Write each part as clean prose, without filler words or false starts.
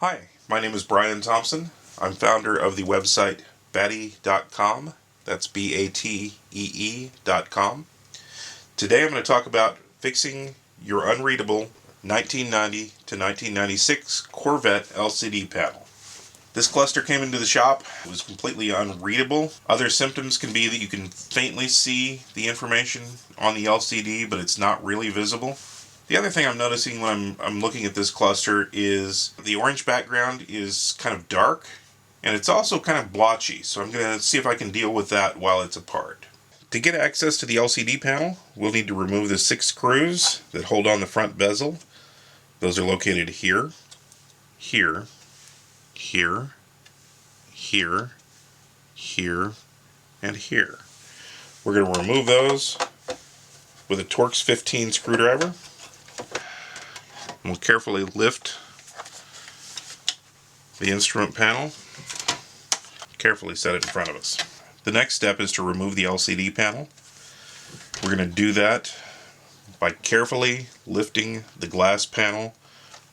Hi, my name is Brian Thompson. I'm founder of the website Batee.com. That's Batee.com. Today I'm going to talk about fixing your unreadable 1990 to 1996 Corvette LCD panel. This cluster came into the shop. It was completely unreadable. Other symptoms can be that you can faintly see the information on the LCD, but it's not really visible. The other thing I'm noticing when I'm looking at this cluster is the orange background is kind of dark, and it's also kind of blotchy, so I'm going to see if I can deal with that while it's apart. To get access to the LCD panel, we'll need to remove the 6 screws that hold on the front bezel. Those are located here, here, here, here, here, and here. We're going to remove those with a Torx 15 screwdriver. We'll carefully lift the instrument panel, carefully set it in front of us. The next step is to remove the LCD panel. We're going to do that by carefully lifting the glass panel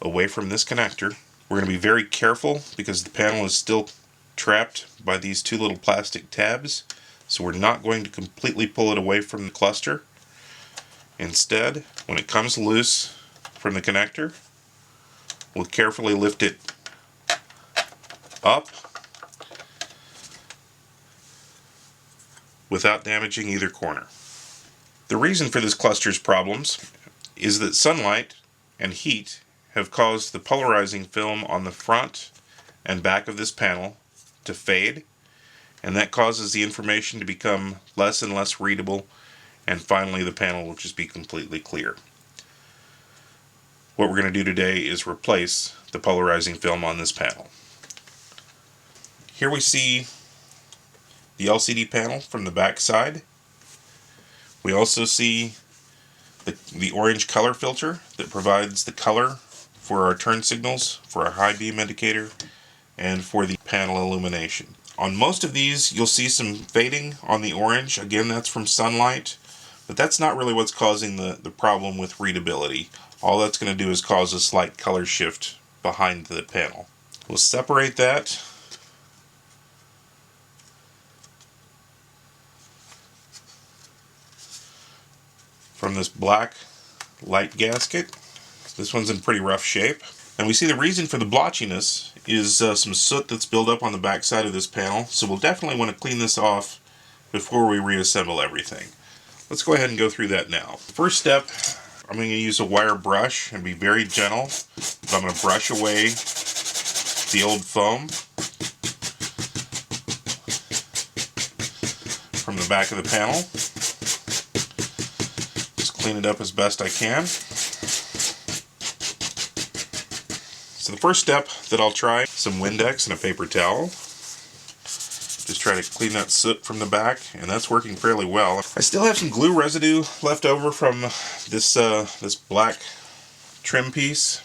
away from this connector. We're going to be very careful because the panel is still trapped by these 2 little plastic tabs, so we're not going to completely pull it away from the cluster. Instead, when it comes loose from the connector, we'll carefully lift it up without damaging either corner. The reason for this cluster's problems is that sunlight and heat have caused the polarizing film on the front and back of this panel to fade, and that causes the information to become less and less readable, and finally the panel will just be completely clear. What we're going to do today is replace the polarizing film on this panel. Here we see the LCD panel from the back side. We also see the orange color filter that provides the color for our turn signals, for our high beam indicator, and for the panel illumination. On most of these you'll see some fading on the orange. Again, that's from sunlight, but that's not really what's causing the problem with readability. All that's going to do is cause a slight color shift behind the panel. We'll separate that from this black light gasket. This one's in pretty rough shape. And we see the reason for the blotchiness is some soot that's built up on the back side of this panel, so we'll definitely want to clean this off before we reassemble everything. Let's go ahead and go through that now. First step, I'm going to use a wire brush and be very gentle. I'm going to brush away the old foam from the back of the panel. Just clean it up as best I can. So the first step that I'll try, some Windex and a paper towel. Just try to clean that soot from the back, and that's working fairly well. I still have some glue residue left over from this black trim piece,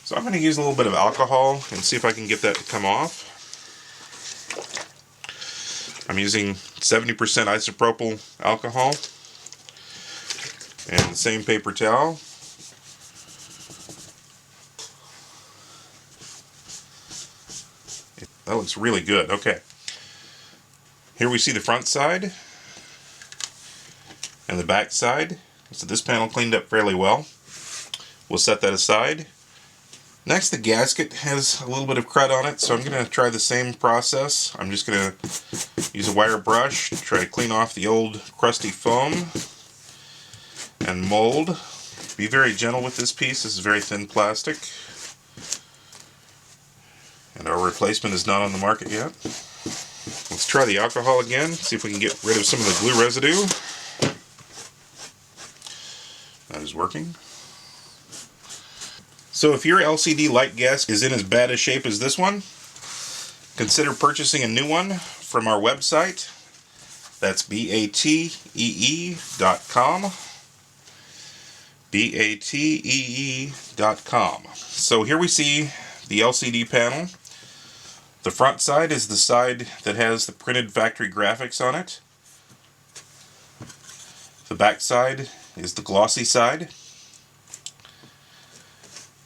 so I'm going to use a little bit of alcohol and see if I can get that to come off. I'm using 70% isopropyl alcohol and the same paper towel. That looks really good. Okay. Here we see the front side and the back side. So this panel cleaned up fairly well. We'll set that aside. Next, the gasket has a little bit of crud on it, so I'm going to try the same process. I'm just going to use a wire brush to try to clean off the old crusty foam and mold. Be very gentle with this piece. This is very thin plastic. And our replacement is not on the market yet. Let's try the alcohol again, see if we can get rid of some of the glue residue. That is working. So if your LCD light gasket is in as bad a shape as this one, consider purchasing a new one from our website. That's Batee.com. Batee.com. So here we see the LCD panel. The front side is the side that has the printed factory graphics on it. The back side is the glossy side.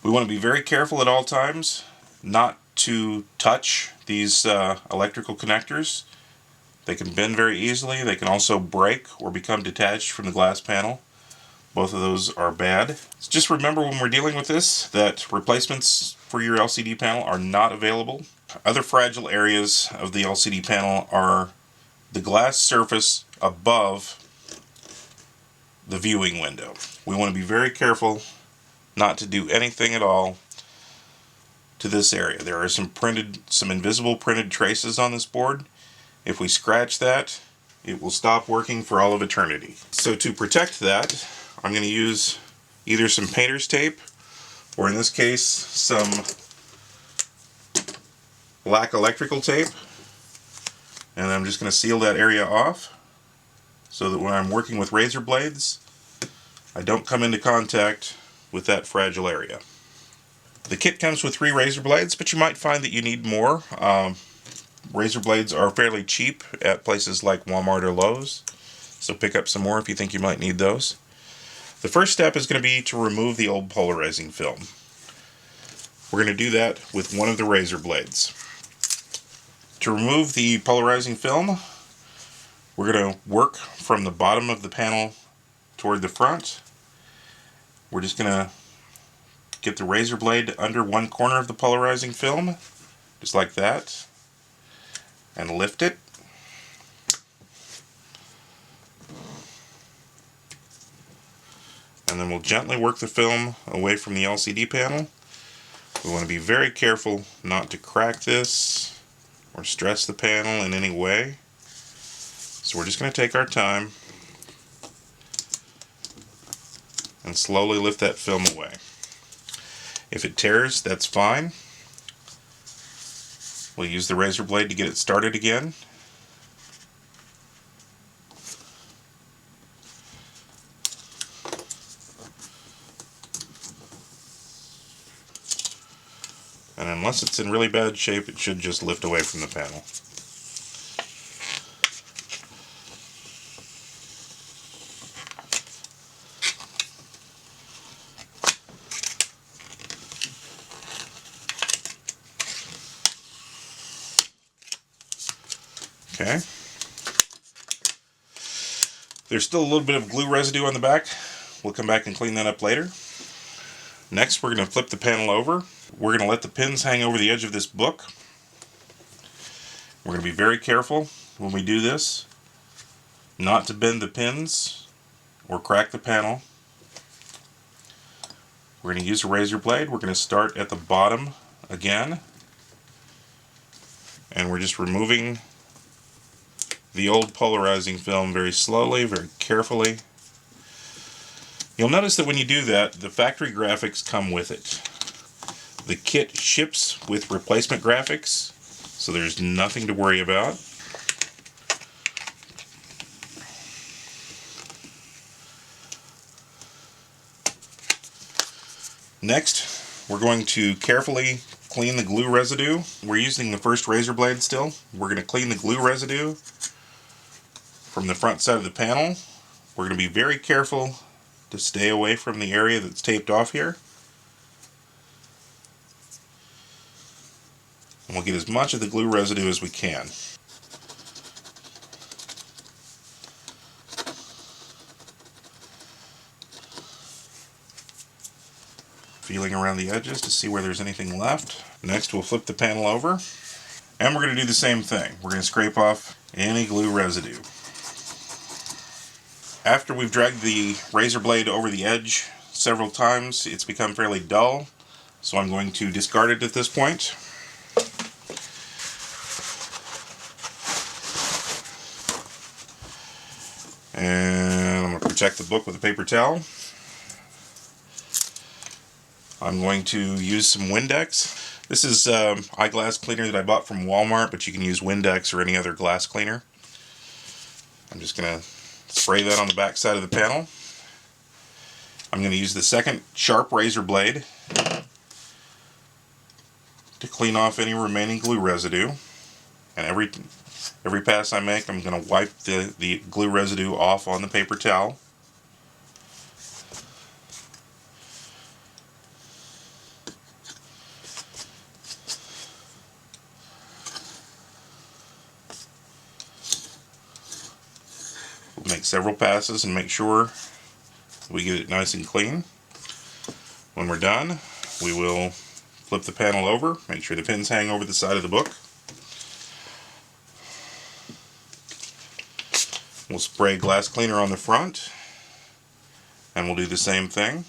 We want to be very careful at all times not to touch these electrical connectors. They can bend very easily. They can also break or become detached from the glass panel. Both of those are bad. So just remember when we're dealing with this that replacements for your LCD panel are not available. Other fragile areas of the LCD panel are the glass surface above the viewing window. We want to be very careful not to do anything at all to this area. There are some invisible printed traces on this board. If we scratch that, it will stop working for all of eternity. So to protect that, I'm going to use either some painter's tape, or in this case, some black electrical tape. And I'm just going to seal that area off so that when I'm working with razor blades, I don't come into contact with that fragile area. The kit comes with 3 razor blades, but you might find that you need more. Razor blades are fairly cheap at places like Walmart or Lowe's, so pick up some more if you think you might need those. The first step is going to be to remove the old polarizing film. We're going to do that with one of the razor blades. To remove the polarizing film, we're going to work from the bottom of the panel toward the front. We're just going to get the razor blade under one corner of the polarizing film, just like that, and lift it. And then we'll gently work the film away from the LCD panel. We want to be very careful not to crack this or stress the panel in any way. So we're just going to take our time and slowly lift that film away. If it tears, that's fine. We'll use the razor blade to get it started again. And unless it's in really bad shape, it should just lift away from the panel. Okay. There's still a little bit of glue residue on the back. We'll come back and clean that up later. Next, we're going to flip the panel over. We're going to let the pins hang over the edge of this book. We're going to be very careful when we do this not to bend the pins or crack the panel. We're going to use a razor blade. We're going to start at the bottom again, and we're just removing the old polarizing film very slowly, very carefully. You'll notice that when you do that, the factory graphics come with it. The kit ships with replacement graphics, so there's nothing to worry about. Next, we're going to carefully clean the glue residue. We're using the first razor blade still. We're going to clean the glue residue from the front side of the panel. We're going to be very careful to stay away from the area that's taped off here. And we'll get as much of the glue residue as we can. Feeling around the edges to see where there's anything left. Next, we'll flip the panel over, and we're going to do the same thing. We're going to scrape off any glue residue. After we've dragged the razor blade over the edge several times, it's become fairly dull, so I'm going to discard it at this point. And I'm going to protect the book with a paper towel. I'm going to use some Windex. This is eyeglass cleaner that I bought from Walmart, but you can use Windex or any other glass cleaner. I'm just going to spray that on the back side of the panel. I'm going to use the second sharp razor blade to clean off any remaining glue residue. And every pass I make, I'm going to wipe the glue residue off on the paper towel. Make several passes and make sure we get it nice and clean. When we're done, we will flip the panel over, make sure the pins hang over the side of the book. We'll spray glass cleaner on the front, and we'll do the same thing.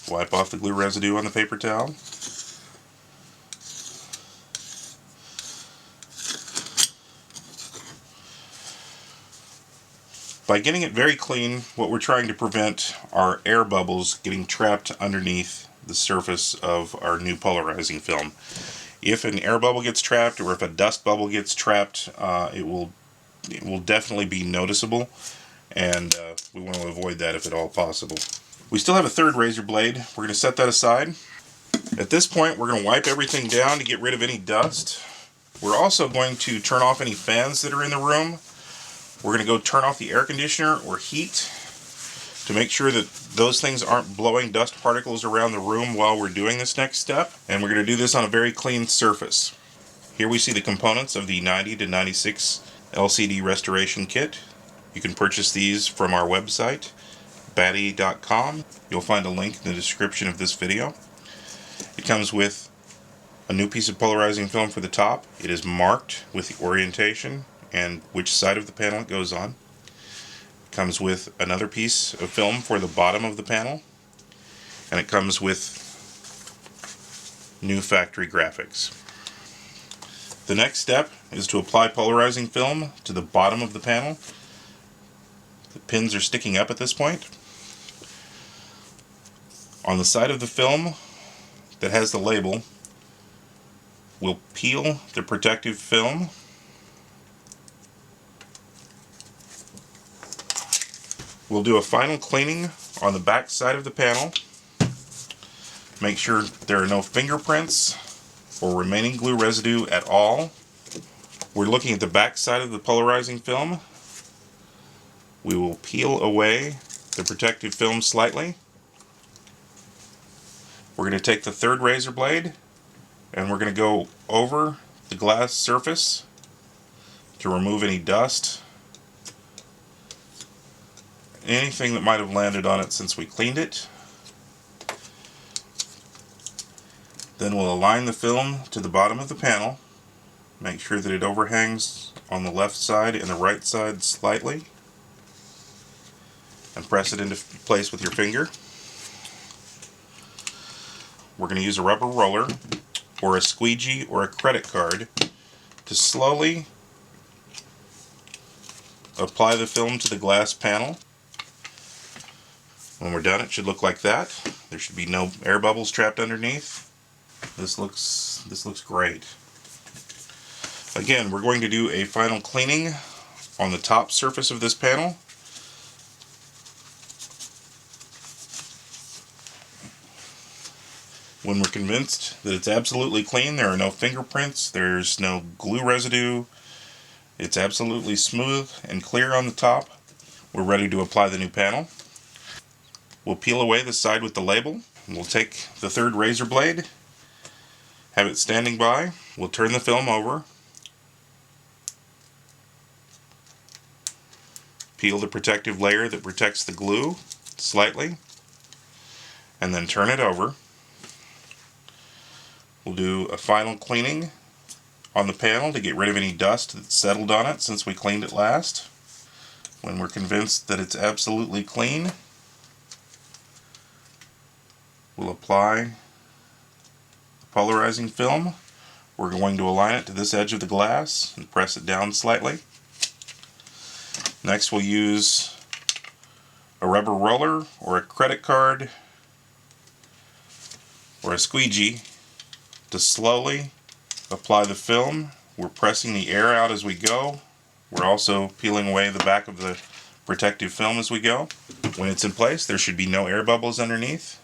Wipe off the glue residue on the paper towel. By getting it very clean, what we're trying to prevent are air bubbles getting trapped underneath the surface of our new polarizing film. If an air bubble gets trapped, or if a dust bubble gets trapped, it will definitely be noticeable, and we want to avoid that if at all possible. We still have a third razor blade. We're going to set that aside. At this point, we're going to wipe everything down to get rid of any dust. We're also going to turn off any fans that are in the room. We're going to go turn off the air conditioner or heat to make sure that those things aren't blowing dust particles around the room while we're doing this next step. And we're going to do this on a very clean surface. Here we see the components of the 90 to 96 LCD restoration kit. You can purchase these from our website, Batee.com. You'll find a link in the description of this video. It comes with a new piece of polarizing film for the top. It is marked with the orientation and which side of the panel it goes on. It comes with another piece of film for the bottom of the panel, and it comes with new factory graphics. The next step is to apply polarizing film to the bottom of the panel. The pins are sticking up at this point. On the side of the film that has the label, we'll peel the protective film. We'll do a final cleaning on the back side of the panel. Make sure there are no fingerprints or remaining glue residue at all. We're looking at the back side of the polarizing film. We will peel away the protective film slightly. We're going to take the third razor blade and we're going to go over the glass surface to remove any dust, anything that might have landed on it since we cleaned it. Then we'll align the film to the bottom of the panel. Make sure that it overhangs on the left side and the right side slightly, and press it into place with your finger. We're going to use a rubber roller or a squeegee or a credit card to slowly apply the film to the glass panel. When we're done, it should look like that. There should be no air bubbles trapped underneath. This looks great. Again, we're going to do a final cleaning on the top surface of this panel. When we're convinced that it's absolutely clean, there are no fingerprints, there's no glue residue, it's absolutely smooth and clear on the top, we're ready to apply the new panel. We'll peel away the side with the label. We'll take the third razor blade, have it standing by. We'll turn the film over, peel the protective layer that protects the glue slightly, and then turn it over. We'll do a final cleaning on the panel to get rid of any dust that's settled on it since we cleaned it last. When we're convinced that it's absolutely clean, we'll apply the polarizing film. We're going to align it to this edge of the glass and press it down slightly. Next, we'll use a rubber roller or a credit card or a squeegee to slowly apply the film. We're pressing the air out as we go. We're also peeling away the back of the protective film as we go. When it's in place, there should be no air bubbles underneath.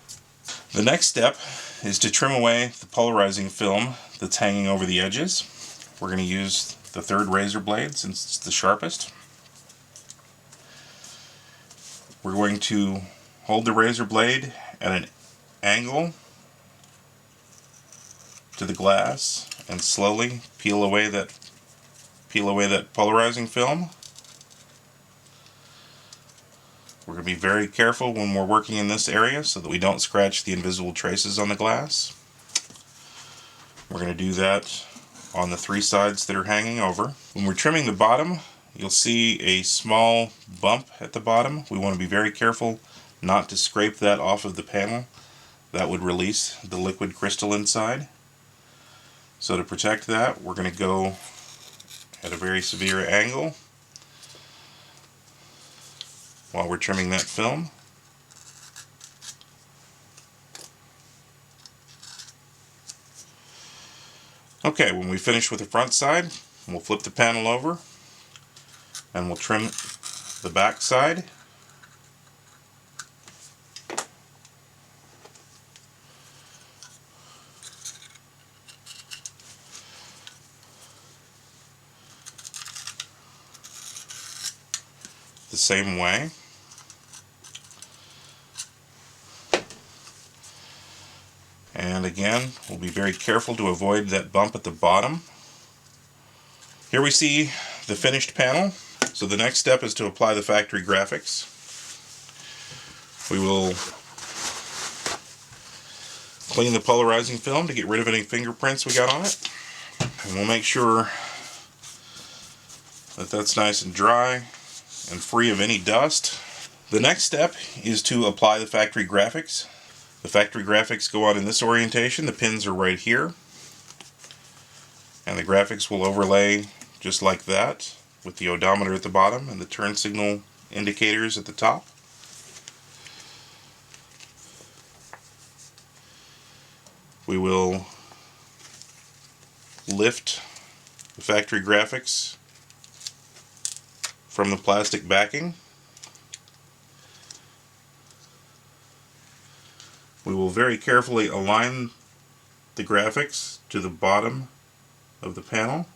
The next step is to trim away the polarizing film that's hanging over the edges. We're going to use the third razor blade since it's the sharpest. We're going to hold the razor blade at an angle to the glass and slowly peel away that polarizing film. We're going to be very careful when we're working in this area so that we don't scratch the invisible traces on the glass. We're going to do that on the 3 sides that are hanging over. When we're trimming the bottom, you'll see a small bump at the bottom. We want to be very careful not to scrape that off of the panel. That would release the liquid crystal inside. So to protect that, we're going to go at a very severe angle while we're trimming that film. Okay, when we finish with the front side, we'll flip the panel over and we'll trim the back side. The same way. And again, we'll be very careful to avoid that bump at the bottom. Here we see the finished panel. So the next step is to apply the factory graphics. We will clean the polarizing film to get rid of any fingerprints we got on it. And we'll make sure that that's nice and dry and free of any dust. The next step is to apply the factory graphics. The factory graphics go on in this orientation. The pins are right here. And the graphics will overlay just like that, with the odometer at the bottom and the turn signal indicators at the top. We will lift the factory graphics from the plastic backing. We will very carefully align the graphics to the bottom of the panel.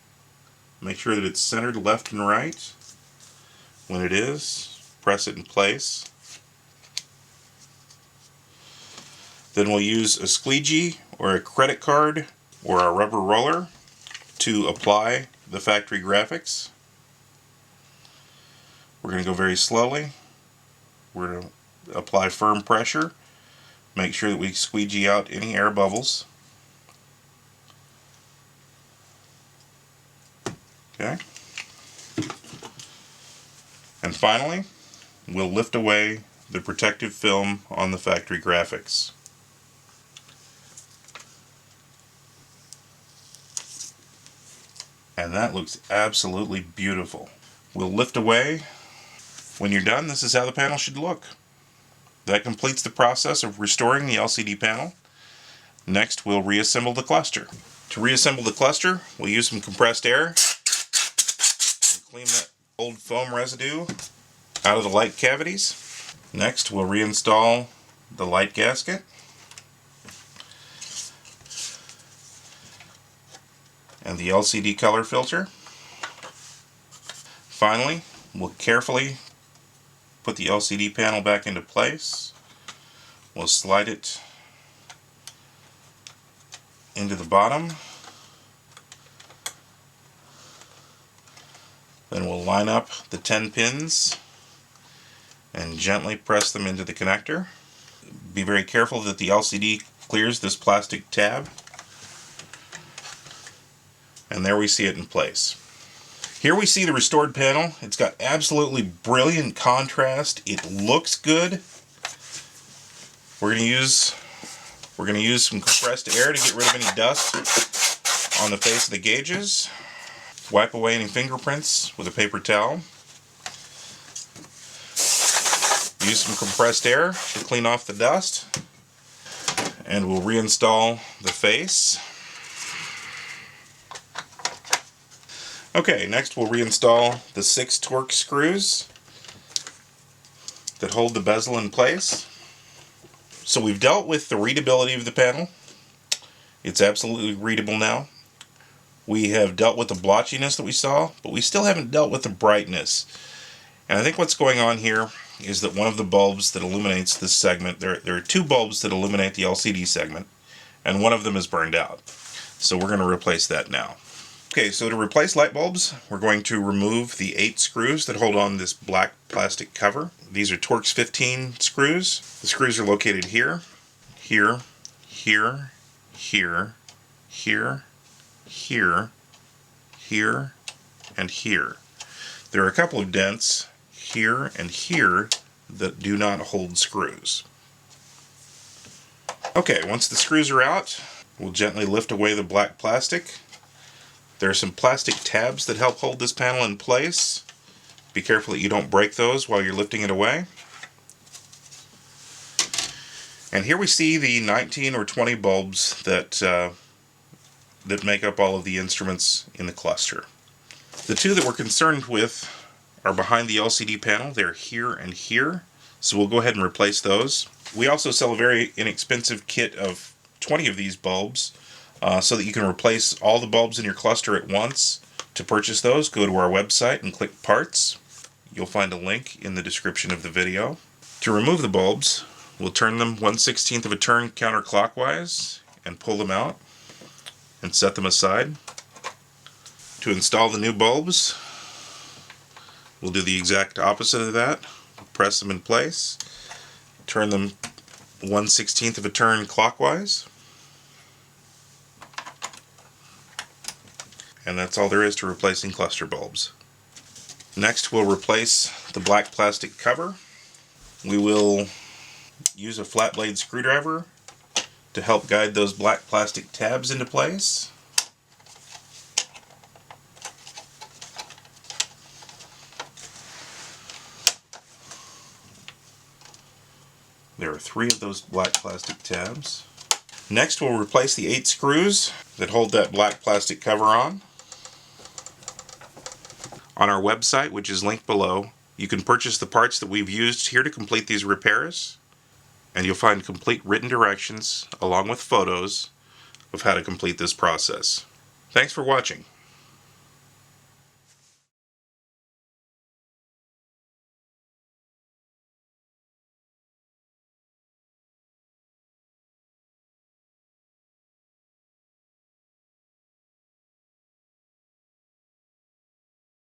Make sure that it's centered left and right. When it is, press it in place. Then we'll use a squeegee or a credit card or a rubber roller to apply the factory graphics. We're going to go very slowly. We're going to apply firm pressure. Make sure that we squeegee out any air bubbles. Okay. And finally, we'll lift away the protective film on the factory graphics. And that looks absolutely beautiful. We'll lift away. When you're done, this is how the panel should look. That completes the process of restoring the LCD panel. Next, we'll reassemble the cluster. To reassemble the cluster, we'll use some compressed air and clean that old foam residue out of the light cavities. Next, we'll reinstall the light gasket. And the LCD color filter. Finally, we'll carefully put the LCD panel back into place. We'll slide it into the bottom. Then we'll line up the 10 pins and gently press them into the connector. Be very careful that the LCD clears this plastic tab. And there we see it in place. Here we see the restored panel. It's got absolutely brilliant contrast. It looks good. We're going to use some compressed air to get rid of any dust on the face of the gauges. Wipe away any fingerprints with a paper towel. Use some compressed air to clean off the dust. And we'll reinstall the face. Okay, next we'll reinstall the 6 Torx screws that hold the bezel in place. So we've dealt with the readability of the panel. It's absolutely readable now. We have dealt with the blotchiness that we saw, but we still haven't dealt with the brightness. And I think what's going on here is that one of the bulbs that illuminates this segment, there are 2 bulbs that illuminate the LCD segment, and one of them is burned out. So we're going to replace that now. Okay, so to replace light bulbs, we're going to remove the 8 screws that hold on this black plastic cover. These are Torx 15 screws. The screws are located here, here, here, here, here, here, here, and here. There are a couple of dents here and here that do not hold screws. Okay, once the screws are out, we'll gently lift away the black plastic. There are some plastic tabs that help hold this panel in place. Be careful that you don't break those while you're lifting it away. And here we see the 19 or 20 bulbs that make up all of the instruments in the cluster. The two that we're concerned with are behind the LCD panel. They're here and here, so we'll go ahead and replace those. We also sell a very inexpensive kit of 20 of these bulbs so that you can replace all the bulbs in your cluster at once. To purchase those, go to our website and click Parts. You'll find a link in the description of the video. To remove the bulbs, we'll turn them 1/16 of a turn counterclockwise and pull them out and set them aside. To install the new bulbs, we'll do the exact opposite of that. Press them in place, turn them 1/16 of a turn clockwise, and that's all there is to replacing cluster bulbs. Next, we'll replace the black plastic cover. We will use a flat blade screwdriver to help guide those black plastic tabs into place. There are 3 of those black plastic tabs. Next, we'll replace the 8 screws that hold that black plastic cover on. On our website, which is linked below, you can purchase the parts that we've used here to complete these repairs, and you'll find complete written directions along with photos of how to complete this process. Thanks for watching.